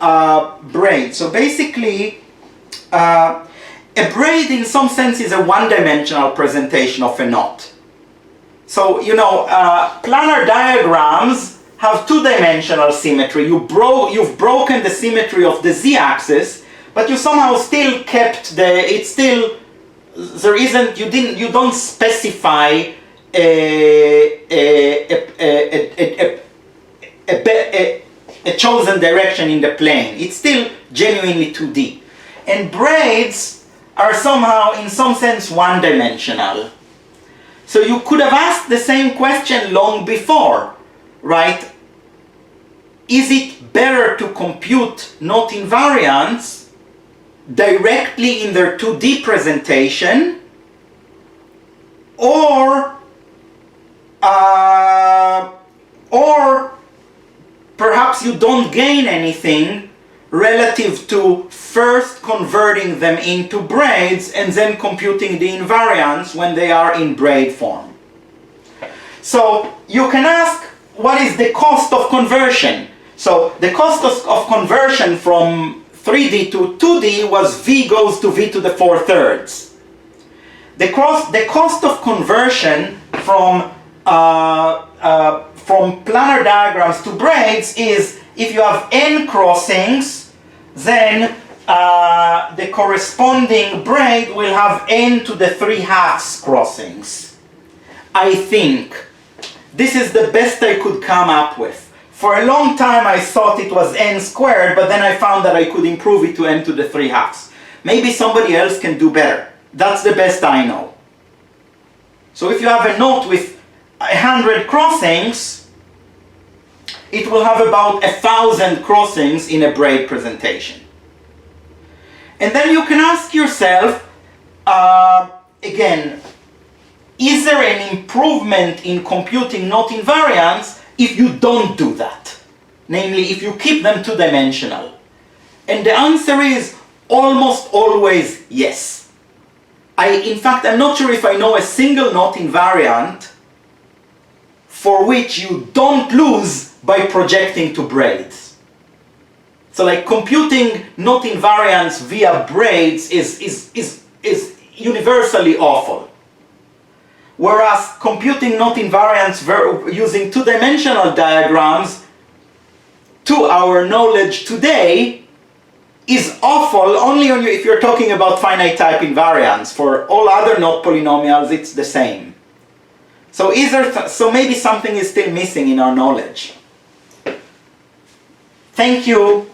[SPEAKER 2] braids. So basically, a braid in some sense is a one-dimensional presentation of a knot. So, you know, planar diagrams have two-dimensional symmetry. You've broken the symmetry of the z-axis, but you somehow still kept you don't specify a chosen direction in the plane. It's still genuinely 2D. And braids are somehow, in some sense, one-dimensional. So you could have asked the same question long before, right? Is it better to compute knot invariants directly in their 2D presentation, or perhaps you don't gain anything relative to first converting them into braids and then computing the invariants when they are in braid form. So you can ask, what is the cost of conversion? So the cost of conversion from 3D to 2D was V goes to V to the 4/3. The cost of conversion from planar diagrams to braids is, if you have n crossings, then the corresponding braid will have n to the 3/2 crossings. I think this is the best I could come up with. For a long time I thought it was n squared, but then I found that I could improve it to n to the 3/2. Maybe somebody else can do better. That's the best I know. So if you have a knot with 100 crossings, it will have about 1,000 crossings in a braid presentation. And then you can ask yourself, again, is there an improvement in computing knot invariants if you don't do that? Namely, if you keep them two-dimensional. And the answer is almost always yes. In fact, I'm not sure if I know a single knot invariant for which you don't lose by projecting to braids. So like computing knot invariants via braids is universally awful. Whereas computing knot invariants using two-dimensional diagrams, to our knowledge today, is awful only if you're talking about finite type invariants. For all other knot polynomials, it's the same. So so maybe something is still missing in our knowledge. Thank you.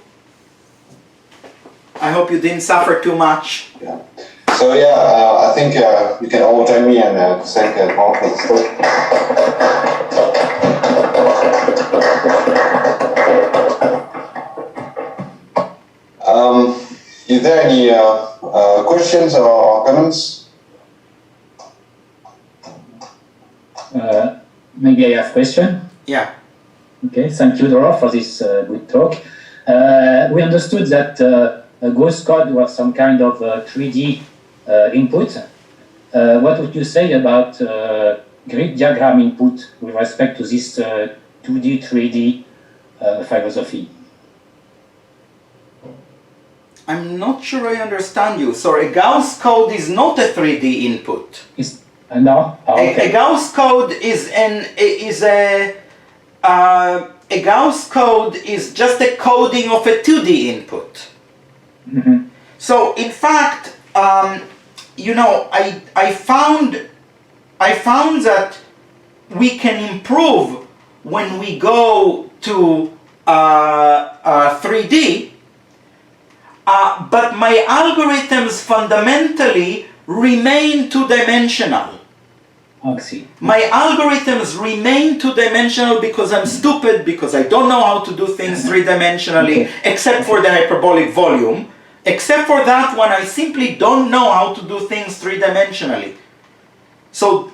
[SPEAKER 2] I hope you didn't suffer too much.
[SPEAKER 1] Yeah. So yeah, I think you can all join me and thank Mark for this talk. Is there any questions or comments?
[SPEAKER 3] Maybe I have a question.
[SPEAKER 2] Yeah.
[SPEAKER 3] Okay, thank you, Dora, for this good talk. We understood that Gauss code was some kind of 3D input. What would you say about grid diagram input with respect to this 2D, 3D philosophy?
[SPEAKER 2] I'm not sure I understand you. So a Gauss code is not a 3D input.
[SPEAKER 3] No? Oh, okay.
[SPEAKER 2] A Gauss code a Gauss code is just a coding of a 2D input.
[SPEAKER 3] Mm-hmm.
[SPEAKER 2] So in fact, you know, I found that we can improve when we go to 3D, but my algorithms fundamentally remain two-dimensional.
[SPEAKER 3] I see.
[SPEAKER 2] My algorithms remain two-dimensional because I'm stupid, because I don't know how to do things three-dimensionally, except for the hyperbolic volume. Except for that one, I simply don't know how to do things three-dimensionally. So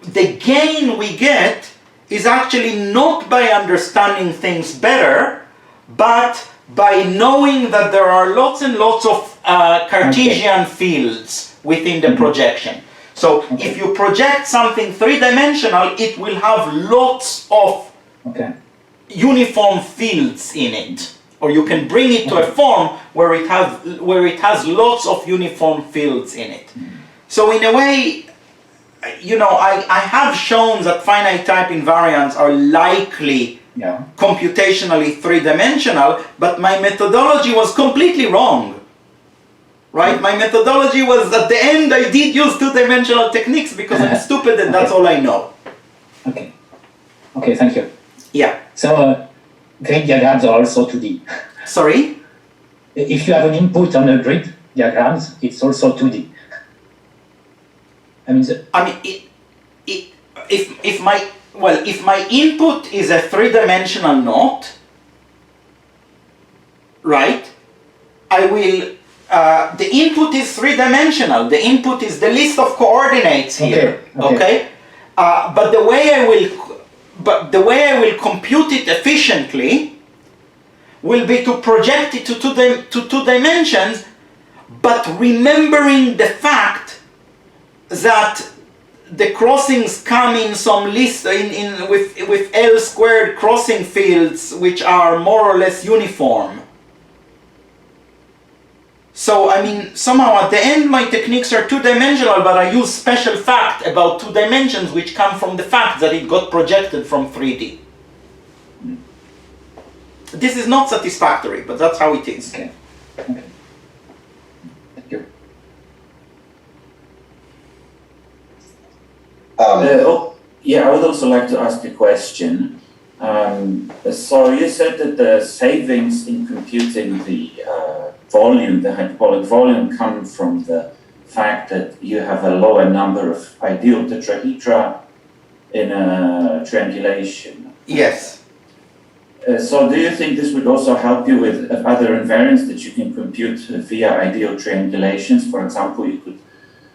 [SPEAKER 2] the gain we get is actually not by understanding things better, but by knowing that there are lots and lots of Cartesian fields within the projection. So if you project something three-dimensional, it will have lots of uniform fields in it. Or you can bring it to a form where it has lots of uniform fields in it. So in a way, you know, I have shown that finite type invariants are likely computationally three-dimensional, but my methodology was completely wrong. Right? My methodology was, at the end, I did use two-dimensional techniques because I'm stupid and that's all I know.
[SPEAKER 3] Okay. Okay, thank you.
[SPEAKER 2] Yeah.
[SPEAKER 3] So, grid diagrams are also 2D.
[SPEAKER 2] Sorry?
[SPEAKER 3] If you have an input on a grid diagrams, it's also 2D.
[SPEAKER 2] If my input is a three-dimensional knot, right? I will. The input is three-dimensional. The input is the list of coordinates here. Okay. But the way I will compute it efficiently will be to project it to two dimensions, but remembering the fact that the crossings come in some list with L squared crossing fields which are more or less uniform. So I mean, somehow at the end my techniques are two-dimensional, but I use special fact about two dimensions which come from the fact that it got projected from 3D. This is not satisfactory, but that's how it is.
[SPEAKER 3] Okay. Okay. Thank you.
[SPEAKER 4] Yeah, I would also like to ask a question. So you said that the savings in computing the volume, the hyperbolic volume, come from the fact that you have a lower number of ideal tetrahedra in a triangulation.
[SPEAKER 2] Yes.
[SPEAKER 4] So do you think this would also help you with other invariants that you can compute via ideal triangulations? For example, you could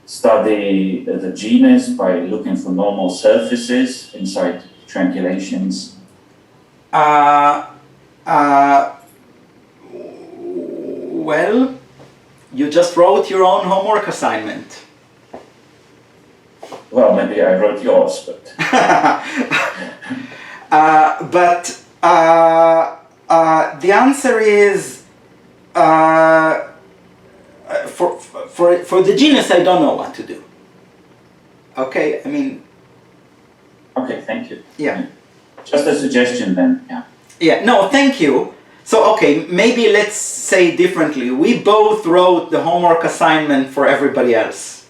[SPEAKER 4] study the genus by looking for normal surfaces inside triangulations.
[SPEAKER 2] Well, You just wrote your own homework assignment.
[SPEAKER 4] Well, maybe I wrote yours, but
[SPEAKER 2] the answer is for the genus I don't know what to do. Okay, I mean.
[SPEAKER 4] okay, thank you.
[SPEAKER 2] Yeah.
[SPEAKER 4] Just a suggestion then. Yeah.
[SPEAKER 2] Yeah. No, thank you. So okay, maybe let's say differently. We both wrote the homework assignment for everybody else.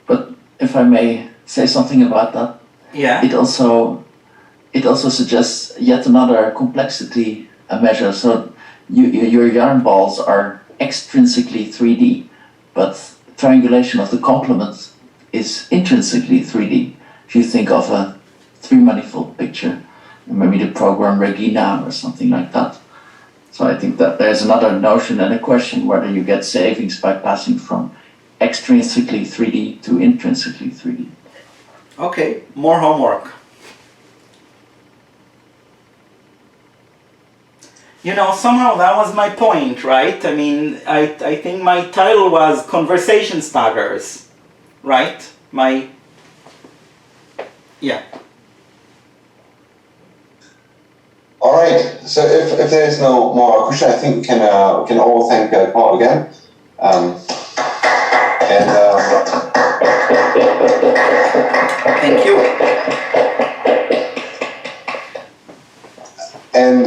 [SPEAKER 5] But if I may say something about that,
[SPEAKER 2] Yeah.
[SPEAKER 5] it also suggests yet another complexity measure. So your yarn balls are extrinsically 3D, but triangulation of the complement is intrinsically 3D. If you think of a three-manifold picture, maybe the program Regina or something like that. So I think that there's another notion and a question whether you get savings by passing from extrinsically 3D to intrinsically 3D.
[SPEAKER 2] Okay, more homework. You know, somehow that was my point, right? I mean, I think my title was Conversation Starters, right? Yeah.
[SPEAKER 1] All right. So if there is no more question, I think we can all thank Paul again.
[SPEAKER 2] Thank you.
[SPEAKER 1] And